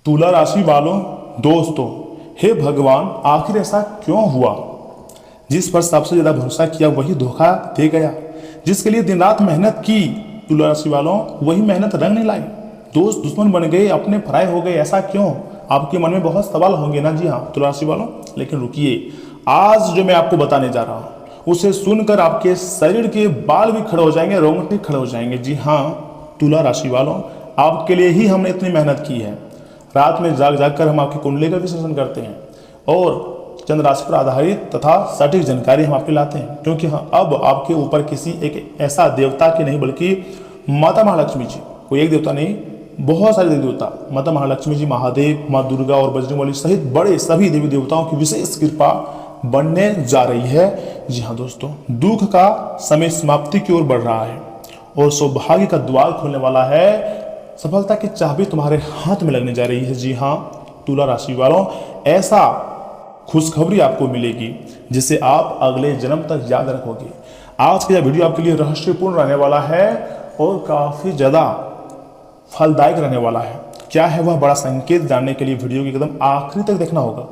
तुला राशि वालों, दोस्तों, हे भगवान, आखिर ऐसा क्यों हुआ? जिस पर सबसे ज्यादा भरोसा किया वही धोखा दे गया। जिसके लिए दिन रात मेहनत की तुला राशि वालों, वही मेहनत रंग नहीं लाई। दोस्त दुश्मन बन गए, अपने पराये हो गए। ऐसा क्यों? आपके मन में बहुत सवाल होंगे ना। जी हाँ तुला राशि वालों, लेकिन रुकिए, आज जो मैं आपको बताने जा रहा हूं उसे सुनकर आपके शरीर के बाल भी खड़े हो जाएंगे, रोंगटे खड़े हो जाएंगे। जी हाँ तुला राशि वालों, आपके लिए ही हमने इतनी मेहनत की है। रात में जाग जाग कर हम आपकी कुंडली का विश्लेषण करते हैं और चंद्र राशि पर आधारित तथा सटीक जानकारी हम आपके लाते हैं, क्योंकि हाँ अब आपके ऊपर किसी एक ऐसा देवता की नहीं बल्कि माता महालक्ष्मी जी, कोई एक देवता नहीं, बहुत सारे देवी देवता, माता महालक्ष्मी जी, महादेव, माँ दुर्गा और बजरंगबली सहित बड़े सभी देवी देवताओं की विशेष कृपा बनने जा रही है। जी हाँ दोस्तों, दुख का समय समाप्ति की ओर बढ़ रहा है और सौभाग्य का द्वार खुलने वाला है। सफलता की चाबी तुम्हारे हाथ में लगने जा रही है। जी हाँ तुला राशि वालों, ऐसा खुशखबरी आपको मिलेगी जिसे आप अगले जन्म तक याद रखोगे। आज का यह वीडियो आपके लिए रहस्यपूर्ण रहने वाला है और काफी ज्यादा फलदायक रहने वाला है। क्या है वह बड़ा संकेत जानने के लिए वीडियो की एकदम आखिरी तक देखना होगा।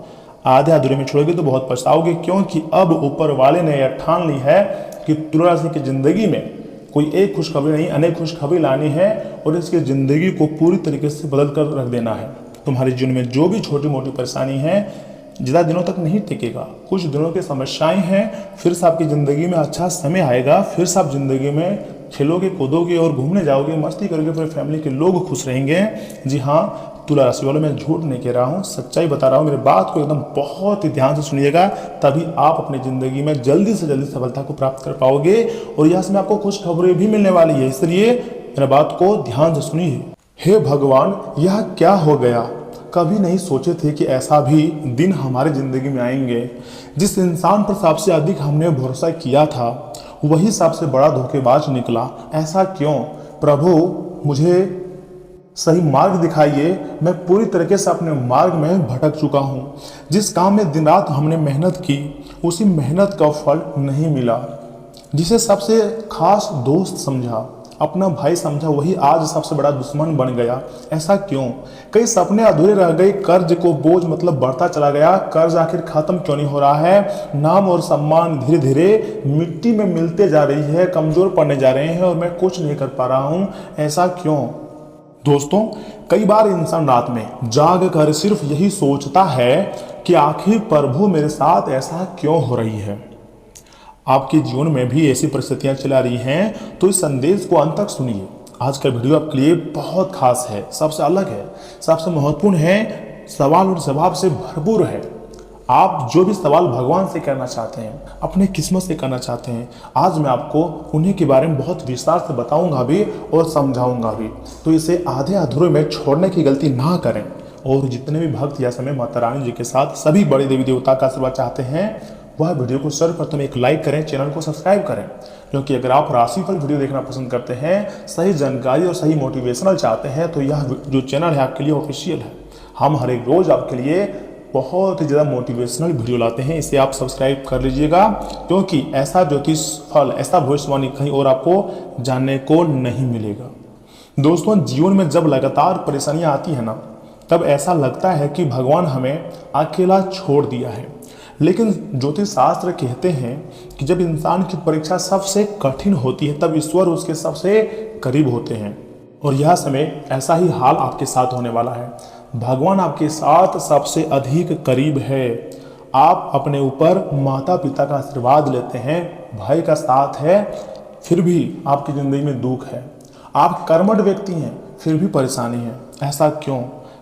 आधे अधूरे में छोड़ोगे तो बहुत पछताओगे, क्योंकि अब ऊपर वाले ने यह ठान ली है कि तुला राशि की जिंदगी में कोई एक खुशखबरी नहीं, अनेक खुशखबरी लानी है और इसकी जिंदगी को पूरी तरीके से बदल कर रख देना है। तुम्हारे जीवन में जो भी छोटी मोटी परेशानी है ज़्यादा दिनों तक नहीं टिकेगा। कुछ दिनों की समस्याएं हैं, फिर से आपकी ज़िंदगी में अच्छा समय आएगा, फिर से आप ज़िंदगी में खेलोगे, कूदोगे और घूमने जाओगे, मस्ती करोगे, फिर फैमिली के लोग खुश रहेंगे। जी हाँ तुला राशि वालों, मैं झूठ नहीं कह रहा हूँ, सच्चाई बता रहा हूँ। मेरी बात को एकदम बहुत ही ध्यान से सुनिएगा, तभी आप अपनी ज़िंदगी में जल्दी से जल्दी सफलता को प्राप्त कर पाओगे और यह समय आपको खुशखबरी भी मिलने वाली है, इसलिए मेरी बात को ध्यान से सुनिए। हे भगवान, यह क्या हो गया? कभी नहीं सोचे थे कि ऐसा भी दिन हमारी जिंदगी में आएंगे। जिस इंसान पर सबसे अधिक हमने भरोसा किया था वही सबसे बड़ा धोखेबाज निकला। ऐसा क्यों? प्रभु मुझे सही मार्ग दिखाइए, मैं पूरी तरीके से अपने मार्ग में भटक चुका हूँ। जिस काम में दिन रात हमने मेहनत की उसी मेहनत का फल नहीं मिला। जिसे सबसे खास दोस्त समझा, अपना भाई समझा, वही आज सबसे बड़ा दुश्मन बन गया। ऐसा क्यों? कई सपने अधूरे रह गए, कर्ज को बोझ मतलब बढ़ता चला गया। कर्ज आखिर खत्म क्यों नहीं हो रहा है? नाम और सम्मान धीरे धीरे मिट्टी में मिलते जा रही है, कमजोर पड़ने जा रहे हैं और मैं कुछ नहीं कर पा रहा हूं। ऐसा क्यों? दोस्तों, कई बार इंसान रात में जाग कर सिर्फ यही सोचता है कि आखिर प्रभु मेरे साथ ऐसा क्यों हो रही है। आपके जीवन में भी ऐसी परिस्थितियां चला रही हैं तो इस संदेश को अंत तक सुनिए। आज का वीडियो आपके लिए बहुत खास है, सबसे अलग है, सबसे महत्वपूर्ण है, सवाल और जवाब से भरपूर है। आप जो भी सवाल भगवान से करना चाहते हैं, अपने किस्मत से करना चाहते हैं, आज मैं आपको उन्हीं के बारे में बहुत विस्तार से बताऊंगा भी और समझाऊंगा भी। तो इसे आधे अधूरे में छोड़ने की गलती ना करें और जितने भी भक्त या समय माता रानी जी के साथ सभी बड़े देवी देवता का आशीर्वाद चाहते हैं वह वीडियो को सर्वप्रथम एक लाइक करें, चैनल को सब्सक्राइब करें, क्योंकि अगर आप राशिफल वीडियो देखना पसंद करते हैं, सही जानकारी और सही मोटिवेशनल चाहते हैं तो यह जो चैनल है आपके लिए ऑफिशियल है। हम हर एक रोज आपके लिए बहुत ही ज़्यादा मोटिवेशनल वीडियो लाते हैं, इसे आप सब्सक्राइब कर लीजिएगा, क्योंकि ऐसा ज्योतिष फल, ऐसा भविष्यवाणी कहीं और आपको जानने को नहीं मिलेगा। दोस्तों, जीवन में जब लगातार परेशानियां आती है ना, तब ऐसा लगता है कि भगवान हमें अकेला छोड़ दिया है। लेकिन ज्योतिष शास्त्र कहते हैं कि जब इंसान की परीक्षा सबसे कठिन होती है तब ईश्वर उसके सबसे करीब होते हैं और यह समय ऐसा ही हाल आपके साथ होने वाला है। भगवान आपके साथ सबसे अधिक करीब है। आप अपने ऊपर माता पिता का आशीर्वाद लेते हैं, भाई का साथ है, फिर भी आपकी जिंदगी में दुख है। आप कर्मठ व्यक्ति हैं, फिर भी परेशानी है। ऐसा क्यों?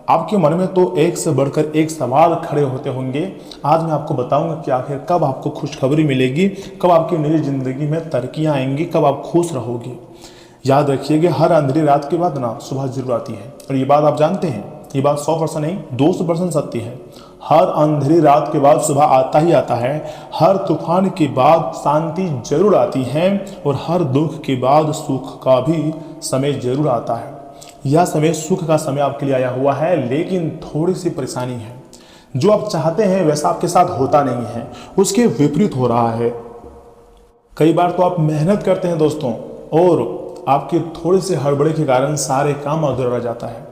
आपके मन में तो एक से बढ़कर एक सवाल खड़े होते होंगे। आज मैं आपको बताऊंगा कि आखिर कब आपको खुशखबरी मिलेगी, कब आपकी निजी जिंदगी में तरक्कियां आएंगी, कब आप खुश रहोगे। याद रखिएगा, हर अंधेरी रात के बाद ना सुबह जरूर आती है और ये बात आप जानते हैं। ये बात 100% नहीं 200% सत्य है। हर अंधेरी रात के बाद सुबह आता ही आता है। हर तूफान के बाद शांति जरूर आती है और हर दुख के बाद सुख का भी समय जरूर आता है। यह समय सुख का समय आपके लिए आया हुआ है, लेकिन थोड़ी सी परेशानी है। जो आप चाहते हैं वैसा आपके साथ होता नहीं है, उसके विपरीत हो रहा है। कई बार तो आप मेहनत करते हैं दोस्तों और आपके थोड़ी सी हड़बड़ी के कारण सारे काम अधूरा रह जाता है।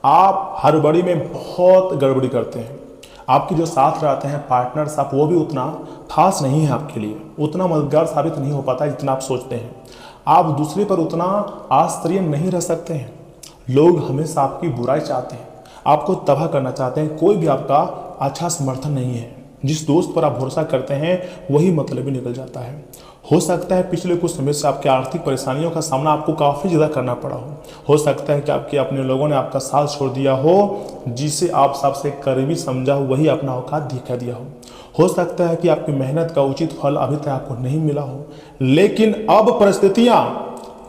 आप हड़बड़ी में बहुत गड़बड़ी करते हैं। आपके जो साथ रहते हैं पार्टनर्स, आप वो भी उतना खास नहीं है आपके लिए, उतना मददगार साबित नहीं हो पाता जितना आप सोचते हैं। आप दूसरे पर उतना आश्चर्य नहीं रह सकते हैं। लोग हमेशा आपकी बुराई चाहते हैं, आपको तबाह करना चाहते हैं। कोई भी आपका अच्छा समर्थन नहीं है। जिस दोस्त पर आप भरोसा करते हैं वही मतलबी निकल जाता है। हो सकता है पिछले कुछ समय से आपके आर्थिक परेशानियों का सामना आपको काफ़ी ज़्यादा करना पड़ा हो सकता है कि आपके अपने लोगों ने आपका साथ छोड़ दिया हो, जिसे आप सबसे करीबी समझा हो वही अपना औकात दिखा दिया हो सकता है कि आपकी मेहनत का उचित फल अभी तक आपको नहीं मिला हो, लेकिन अब परिस्थितियां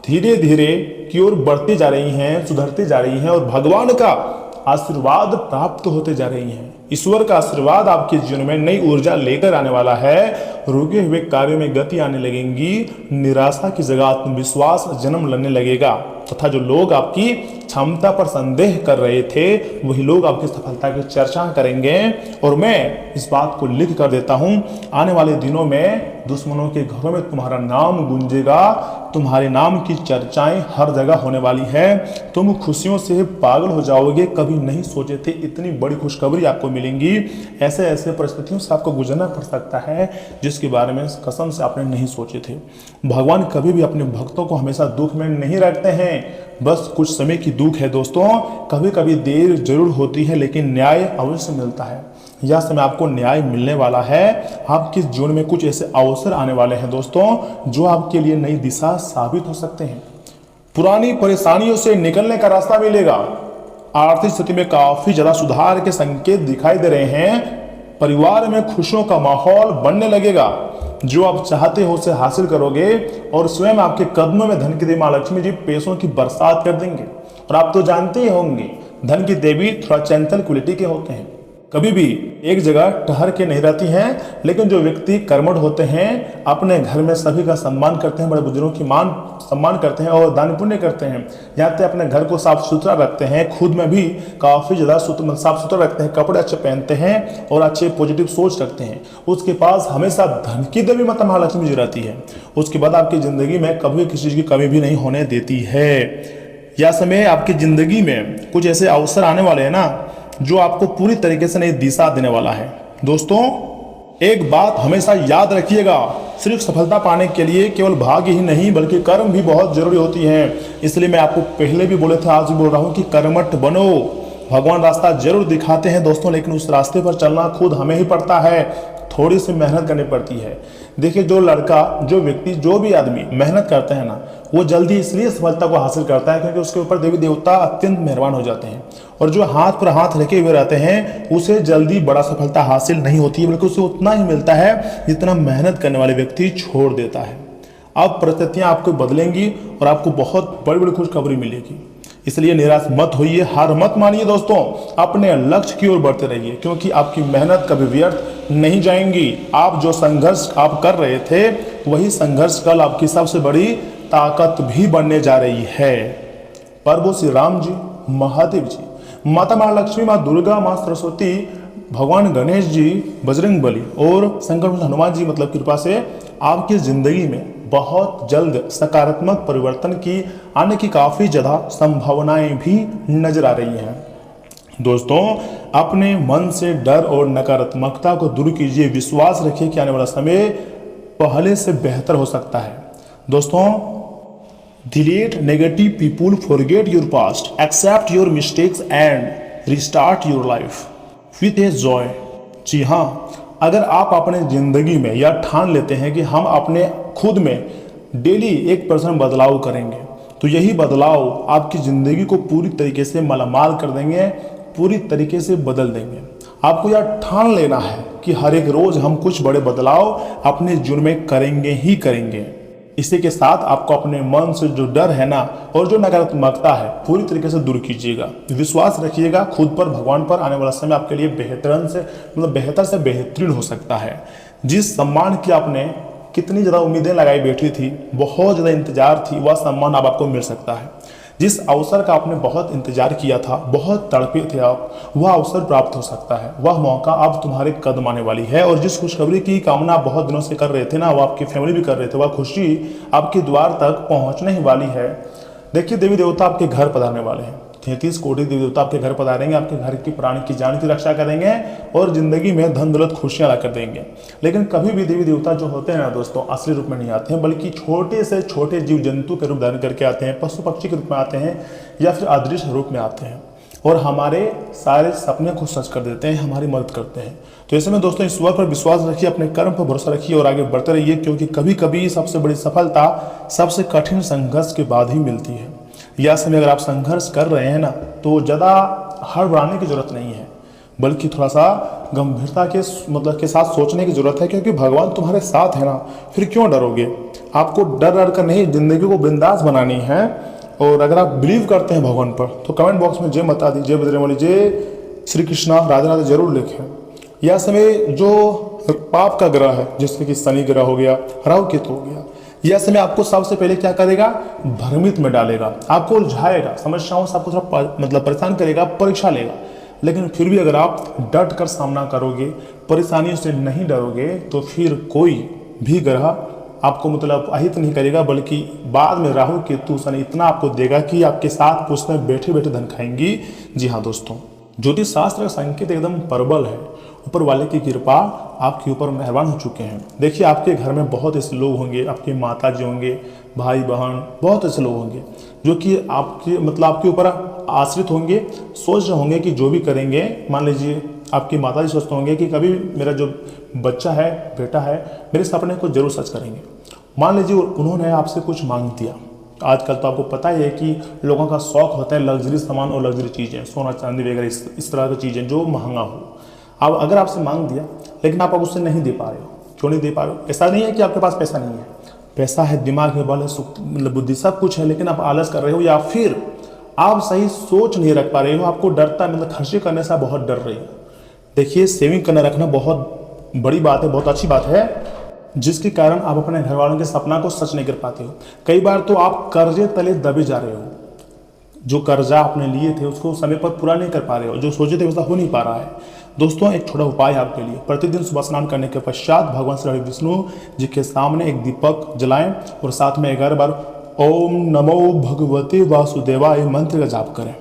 धीरे धीरे की ओर बढ़ती जा रही हैं, सुधरती जा रही हैं और भगवान का आशीर्वाद प्राप्त होते जा रही हैं। ईश्वर का आशीर्वाद आपके जीवन में नई ऊर्जा लेकर आने वाला है। रुके हुए कार्यों में गति आने लगेंगी। निराशा की जगह आत्मविश्वास जन्म लेने लगेगा तथा जो लोग आपकी क्षमता पर संदेह कर रहे थे वही लोग आपकी सफलता की चर्चा करेंगे। और मैं इस बात को लिख कर देता हूं, आने वाले दिनों में दुश्मनों के घरों में तुम्हारा नाम गूंजेगा। तुम्हारे नाम की चर्चाएं हर जगह होने वाली है। तुम खुशियों से पागल हो जाओगे। कभी नहीं सोचे थे इतनी बड़ी खुशखबरी आपको मिलेंगी। ऐसे ऐसे परिस्थितियों से आपको गुजरना पड़ सकता है जिसके बारे में कसम से आपने नहीं सोचे थे। भगवान कभी भी अपने भक्तों को हमेशा दुख में नहीं रखते हैं, बस कुछ समय की दुख है दोस्तों। कभी कभी देर जरूर होती है लेकिन न्याय अवश्य मिलता है। यह समय आपको न्याय मिलने वाला है। आपके जीवन में कुछ ऐसे अवसर आने वाले हैं दोस्तों जो आपके लिए नई दिशा साबित हो सकते हैं। पुरानी परेशानियों से निकलने का रास्ता मिलेगा। आर्थिक स्थिति में काफी ज्यादा सुधार के संकेत दिखाई दे रहे हैं। परिवार में खुशियों का माहौल बनने लगेगा। जो आप चाहते हो उसे हासिल करोगे और स्वयं आपके कदमों में धन की देवी मां लक्ष्मी जी पैसों की बरसात कर देंगे। और आप तो जानते ही होंगे धन की देवी थोड़ा चंचल क्वालिटी के होते हैं, कभी भी एक जगह ठहर के नहीं रहती हैं। लेकिन जो व्यक्ति कर्मठ होते हैं अपने घर में सभी का सम्मान करते हैं, बड़े बुजुर्गों की मान सम्मान करते हैं और दान पुण्य करते हैं, यहाँ तक अपने घर को साफ सुथरा रखते हैं, खुद में भी काफ़ी ज़्यादा साफ सुथरा रखते हैं, कपड़े अच्छे पहनते हैं और अच्छे पॉजिटिव सोच रखते हैं, उसके पास हमेशा धन की देवी माता महालक्ष्मी जी रहती है। उसके बाद आपकी ज़िंदगी में कभी किसी चीज़ की कमी भी नहीं होने देती है। यह समय आपकी ज़िंदगी में कुछ ऐसे अवसर आने वाले हैं ना जो आपको पूरी तरीके से नई दिशा देने वाला है। दोस्तों एक बात हमेशा याद रखिएगा, सिर्फ सफलता पाने के लिए केवल भाग्य ही नहीं बल्कि कर्म भी बहुत जरूरी होती है। इसलिए मैं आपको पहले भी बोले थे, आज भी बोल रहा हूं कि कर्मठ बनो। भगवान रास्ता जरूर दिखाते हैं दोस्तों, लेकिन उस रास्ते पर चलना खुद हमें ही पड़ता है, थोड़ी सी मेहनत करनी पड़ती है। देखिए जो लड़का, जो व्यक्ति, जो भी आदमी मेहनत करते हैं ना वो जल्दी इसलिए सफलता को हासिल करता है क्योंकि उसके ऊपर देवी देवता अत्यंत मेहरबान हो जाते हैं। और जो हाथ पर हाथ रखे हुए रहते हैं उसे जल्दी बड़ा सफलता हासिल नहीं होती है, बल्कि उसे उतना ही मिलता है जितना मेहनत करने वाले व्यक्ति छोड़ देता है। अब परिस्थितियां आपको बदलेंगी और आपको बहुत बड़ी बड़ी खुशखबरी मिलेगी। इसलिए निराश मत होइए, हार मत मानिए दोस्तों, अपने लक्ष्य की ओर बढ़ते रहिए क्योंकि आपकी मेहनत कभी व्यर्थ नहीं जाएंगी। आप जो संघर्ष आप कर रहे थे वही संघर्ष कल आपकी सबसे बड़ी ताकत भी बनने जा रही है। प्रभु श्री राम जी, महादेव जी, माता महालक्ष्मी, माँ दुर्गा, माँ सरस्वती, भगवान गणेश जी, बजरंग बली और शंकर हनुमान जी मतलब कृपा से आपकी जिंदगी में बहुत जल्द सकारात्मक परिवर्तन की आने की काफी ज्यादा संभावनाएं भी नजर आ रही हैं। दोस्तों अपने मन से डर और नकारात्मकता को दूर कीजिए, विश्वास रखिए कि आने वाला समय पहले से बेहतर हो सकता है। दोस्तों delete negative people, forget your past, accept your mistakes and restart your life with a joy. जी हाँ, अगर आप अपने जिंदगी में यह ठान लेते हैं कि हम अपने खुद में डेली 1% बदलाव करेंगे तो यही बदलाव आपकी जिंदगी को पूरी तरीके से मालामाल कर देंगे, पूरी तरीके से बदल देंगे। आपको यह ठान लेना है कि हर एक रोज हम कुछ बड़े बदलाव अपने जीवन में करेंगे ही करेंगे। इसी के साथ आपको अपने मन से जो डर है ना और जो नकारात्मकता है पूरी तरीके से दूर कीजिएगा, विश्वास रखिएगा खुद पर, भगवान पर। आने वाला समय आपके लिए बेहतर से बेहतरीन हो सकता है। जिस सम्मान की आपने कितनी ज़्यादा उम्मीदें लगाई बैठी थी, बहुत ज़्यादा इंतजार थी, वह सम्मान अब आपको मिल सकता है। जिस अवसर का आपने बहुत इंतजार किया था, बहुत तड़पे थे आप, वह अवसर प्राप्त हो सकता है। वह मौका अब तुम्हारे कदम आने वाली है। और जिस खुशखबरी की कामना आप बहुत दिनों से कर रहे थे ना, वो आपकी फैमिली भी कर रहे थे, वह खुशी आपके द्वार तक पहुंचने ही वाली है। देखिए देवी देवता आपके घर पधारने वाले हैं, 33 कोटि देवी देवता आपके घर पधारेंगे, आपके घर की प्राणी की जान की रक्षा करेंगे और जिंदगी में धन दौलत खुशियां ला कर देंगे। लेकिन कभी भी देवी देवता जो होते हैं ना दोस्तों, असली रूप में नहीं आते हैं, बल्कि छोटे से छोटे जीव जंतु के रूप धारण करके आते हैं, पशु पक्षी के रूप में आते हैं या फिर अदृश्य रूप में आते हैं और हमारे सारे सपने को सच कर देते हैं, हमारी मदद करते हैं। तो ऐसे में दोस्तों ईश्वर पर विश्वास रखिए, अपने कर्म पर भरोसा रखिए और आगे बढ़ते रहिए, क्योंकि कभी कभी सबसे बड़ी सफलता सबसे कठिन संघर्ष के बाद ही मिलती है। या समय अगर आप संघर्ष कर रहे हैं ना, तो ज़्यादा हड़बड़ाने की जरूरत नहीं है, बल्कि थोड़ा सा गंभीरता के के साथ सोचने की जरूरत है, क्योंकि भगवान तुम्हारे साथ है ना, फिर क्यों डरोगे। आपको डर डर कर नहीं, जिंदगी को बिंदास बनानी है। और अगर आप बिलीव करते हैं भगवान पर, तो कमेंट बॉक्स में जय माता दी, जय बजरंगबली, जय श्री कृष्णा, राधे राधे जरूर लिखें। यह समय जो पाप का ग्रह है, जैसे कि शनि ग्रह हो गया, राहु केतु हो गया, यह समय आपको सबसे पहले क्या करेगा, भ्रमित में डालेगा, आपको उलझाएगा, समस्याओं से आपको थोड़ा परेशान करेगा, परीक्षा लेगा। लेकिन फिर भी अगर आप डट कर सामना करोगे, परेशानियों से नहीं डरोगे, तो फिर कोई भी ग्रह आपको अहित नहीं करेगा, बल्कि बाद में राहु केतु शनि इतना आपको देगा कि आपके साथ उसमें बैठे बैठे धन खाएंगी। जी हाँ दोस्तों, ज्योतिष शास्त्र का संकेत एकदम प्रबल है। ऊपर वाले की कृपा आपके ऊपर मेहरबान हो चुके हैं। देखिए, आपके घर में बहुत ऐसे लोग होंगे, आपके माता जी होंगे, भाई बहन, बहुत ऐसे लोग होंगे जो कि आपके ऊपर आश्रित होंगे, सोच रहे होंगे कि जो भी करेंगे, मान लीजिए आपकी माता जी सोचते होंगे कि कभी मेरा जो बच्चा है, बेटा है, मेरे सपने को जरूर सच करेंगे। मान लीजिए उन्होंने आपसे कुछ मांग दिया। आजकल तो आपको पता ही है कि लोगों का शौक होता है लग्जरी सामान और लग्जरी चीज़ें, सोना चांदी वगैरह, इस तरह की चीज़ें जो महंगा हो। अब अगर आपसे मांग दिया, लेकिन आप उससे नहीं दे पा रहे हो, क्यों नहीं दे पा रहे हो? ऐसा नहीं है कि आपके पास पैसा नहीं है, पैसा है, दिमाग है, बल है, बुद्धि, सब कुछ है, लेकिन आप आलस कर रहे हो, या फिर आप सही सोच नहीं रख पा रहे हो, आपको डरता खर्चे करने से बहुत डर रही हो। देखिए, सेविंग करना रखना बहुत बड़ी बात है, बहुत अच्छी बात है, जिसके कारण आप अपने घर वालों के सपना को सच नहीं कर पाते हो। कई बार तो आप कर्जे तले दबे जा रहे हो, जो कर्जा आपने लिए थे उसको समय पर पूरा नहीं कर पा रहे हो, जो सोचे थे वैसा हो नहीं पा रहा है। दोस्तों, एक छोटा उपाय आपके लिए, प्रतिदिन सुबह स्नान करने के पश्चात भगवान श्री विष्णु जी के सामने एक दीपक जलाएं और साथ में 11 बार ओम नमो भगवते वासुदेवाय मंत्र का जाप करें।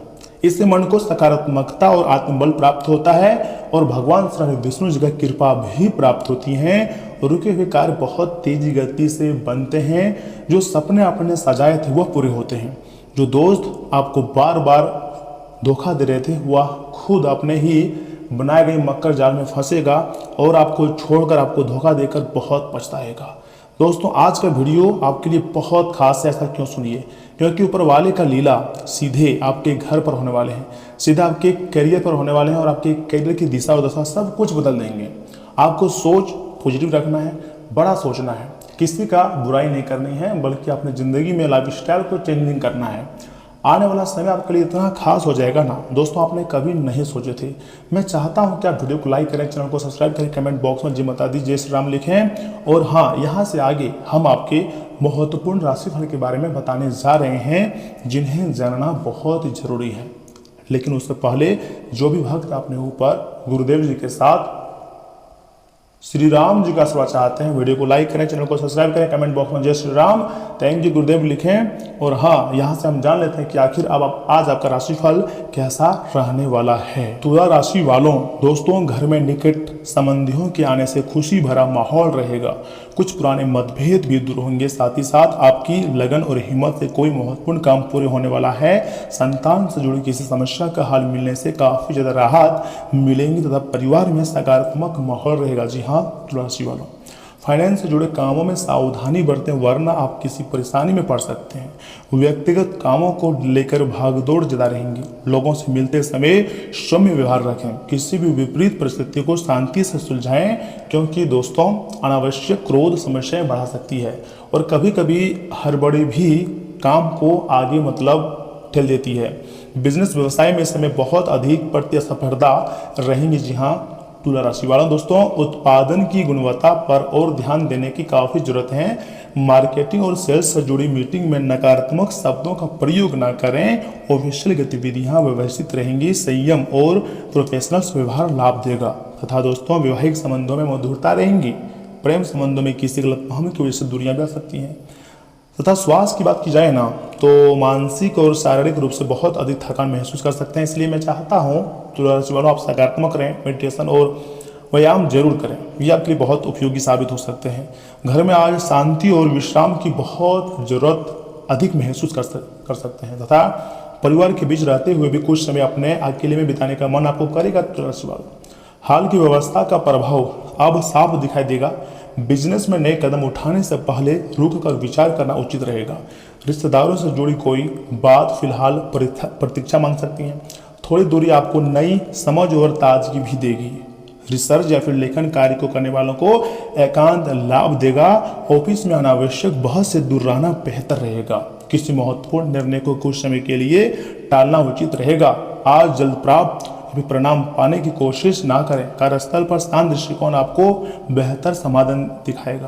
इससे मन को सकारात्मकता और आत्मबल प्राप्त होता है और भगवान श्री विष्णु जी का कृपा भी प्राप्त होती है। रुके हुए कार्य बहुत तेजी गति से बनते हैं, जो सपने आपने सजाए थे वह पूरे होते हैं। जो दोस्त आपको बार बार धोखा दे रहे थे, वह खुद अपने ही बनाए गए मकर जाल में फंसेगा और आपको छोड़कर, आपको धोखा देकर बहुत पछताएगा। दोस्तों, आज का वीडियो आपके लिए बहुत खास है। ऐसा क्यों? सुनिए, क्योंकि ऊपर वाले का लीला सीधे आपके घर पर होने वाले हैं, सीधा आपके करियर पर होने वाले हैं और आपके करियर की दिशा और दशा सब कुछ बदल देंगे। आपको सोच पॉजिटिव रखना है, बड़ा सोचना है, किसी का बुराई नहीं करनी है, बल्कि अपनी ज़िंदगी में लाइफस्टाइल को चेंजिंग करना है। आने वाला समय आपके लिए इतना खास हो जाएगा ना दोस्तों, आपने कभी नहीं सोचे थे। मैं चाहता हूं कि आप वीडियो को लाइक करें, चैनल को सब्सक्राइब करें, कमेंट बॉक्स में जय माता दी, जय श्री राम लिखें। और हाँ, यहाँ से आगे हम आपके महत्वपूर्ण राशिफल के बारे में बताने जा रहे हैं, जिन्हें जानना बहुत ही जरूरी है। लेकिन उससे पहले जो भी भक्त अपने ऊपर गुरुदेव जी के साथ श्री राम जी का आशीर्वाद चाहते हैं, वीडियो को लाइक करें, चैनल को सब्सक्राइब करें, कमेंट बॉक्स में जय श्री राम, थैंक यू गुरुदेव लिखें। और हाँ, यहाँ से हम जान लेते हैं कि आखिर अब आज आपका राशिफल कैसा रहने वाला है। तुला राशि वालों, दोस्तों, घर में निकट संबंधियों के आने से खुशी भरा माहौल रहेगा। कुछ पुराने मतभेद भी दूर होंगे। साथ ही साथ आपकी लगन और हिम्मत से कोई महत्वपूर्ण काम पूरे होने वाला है। संतान से जुड़ी किसी समस्या का हल मिलने से काफी ज्यादा राहत मिलेंगी तथा परिवार में सकारात्मक माहौल रहेगा। जी हाँ, तुला राशि वालों, फाइनेंस से जुड़े कामों में सावधानी बरतें, वरना आप किसी परेशानी में पड़ सकते हैं। व्यक्तिगत कामों को लेकर भागदौड़ ज्यादा रहेंगी। लोगों से मिलते समय सौम्य व्यवहार रखें। किसी भी विपरीत परिस्थिति को शांति से सुलझाएं, क्योंकि दोस्तों, अनावश्यक क्रोध समस्याएं बढ़ा सकती है और कभी कभी हड़बड़ी भी काम को आगे ठेल देती है। बिजनेस व्यवसाय में इस समय बहुत अधिक प्रतिस्पर्धा रहेंगी। जी हाँ, तुला राशि वालों, दोस्तों, उत्पादन की गुणवत्ता पर और ध्यान देने की काफी जरूरत है। मार्केटिंग और सेल्स से जुड़ी मीटिंग में नकारात्मक शब्दों का प्रयोग न करें। ऑफिशियल गतिविधियां व्यवस्थित रहेंगी। संयम और प्रोफेशनल व्यवहार लाभ देगा तथा दोस्तों, वैवाहिक संबंधों में मधुरता रहेंगी। प्रेम संबंधों में किसी गलतफहमी की वजह से दूरियां भी आ सकती हैं। तथा स्वास्थ्य की बात की जाए ना तो मानसिक और शारीरिक रूप से बहुत अधिक थकान महसूस कर सकते हैं। इसलिए मैं चाहता हूँ तुला राशि वालों, आप सकारात्मक रहें, मेडिटेशन और व्यायाम जरूर करें, ये आपके लिए बहुत उपयोगी साबित हो सकते हैं। घर में आज शांति और विश्राम की बहुत जरूरत अधिक महसूस कर सकते हैं तथा परिवार के बीच रहते हुए भी कुछ समय अपने अकेले में बिताने का मन आपको करेगा। तुला राशि वालों, हाल की व्यवस्था का प्रभाव अब साफ दिखाई देगा। बिजनेस में नए कदम उठाने से पहले रुक कर विचार करना उचित रहेगा। रिश्तेदारों से जुड़ी कोई बात फिलहाल प्रतीक्षा मांग सकती है। थोड़ी दूरी आपको नई समझ और ताजगी भी देगी। रिसर्च या फिर लेखन कार्य को करने वालों को एकांत लाभ देगा। ऑफिस में अनावश्यक बहस से दूर रहना बेहतर रहेगा। किसी महत्वपूर्ण निर्णय को कुछ समय के लिए टालना उचित रहेगा। आज जल्द प्राप्त परिणाम पाने की कोशिश ना करें। कार्यस्थल पर शांत दृष्टिकोण आपको बेहतर समाधान दिखाएगा।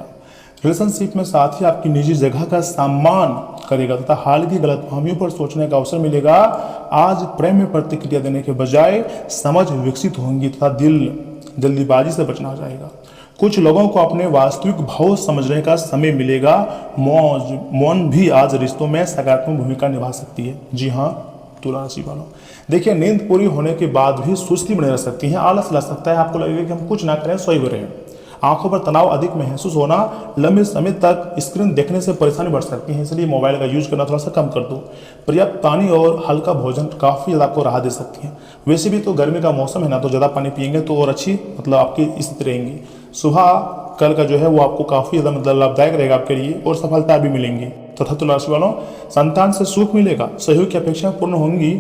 रिलेशनशिप में साथी आपकी निजी जगह का सम्मान करेगा तथा हाल की गलतफहमियों पर सोचने का अवसर मिलेगा। आज प्रेम में प्रतिक्रिया देने के बजाय समझ विकसित होंगी तथा दिल जल्दीबाजी से बचना जाएगा। कुछ लोगों को अपने वास्तविक भाव समझने का समय मिलेगा। मौन भी आज रिश्तों में सकारात्मक भूमिका निभा सकती है। जी हाँ तुला राशि वालों, देखिए नींद पूरी होने के बाद भी सुस्ती बनी रह सकती है, आलस लग सकता है, आपको लगेगा कि हम कुछ ना करें, सोए हुए रहें। आंखों पर तनाव अधिक महसूस होना, लंबे समय तक स्क्रीन देखने से परेशानी बढ़ सकती है, इसलिए मोबाइल का यूज करना थोड़ा सा कम कर दो। पर्याप्त पानी और हल्का भोजन काफ़ी ज़्यादा आपको राहत दे सकती है। वैसे भी तो गर्मी का मौसम है ना, तो ज़्यादा पानी पिएंगे तो और अच्छी आपकी स्थिति रहेंगी। सुबह कल का जो है वो आपको काफ़ी ज़्यादा लाभदायक रहेगा आपके लिए और सफलता भी मिलेंगी। तथा तुला राशि वालों, संतान से सुख मिलेगा, सहयोग की अपेक्षा पूर्ण होंगी।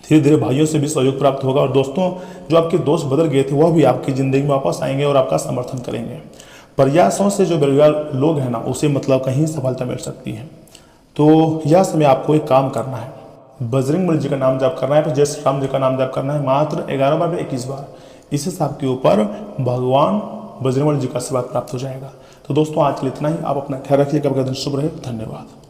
धीरे धीरे भाइयों से भी सहयोग प्राप्त होगा और दोस्तों, जो आपके दोस्त बदल गए थे वह भी आपकी ज़िंदगी में वापस आएंगे और आपका समर्थन करेंगे। प्रयासों से जो बेरोजगार लोग हैं ना, उसे कहीं सफलता मिल सकती है। तो यह समय आपको एक काम करना है, बजरंगबली जी का नाम जाप करना है, फिर जय श्री राम जी का नाम जाप करना है मात्र 11 बार 21 बार। इससे से आपके ऊपर भगवान बजरंगबली जी का आशीर्वाद प्राप्त हो जाएगा। तो दोस्तों आज के लिए इतना ही। आप अपना ख्याल रखिएगा। आपका दिन शुभ रहे। धन्यवाद।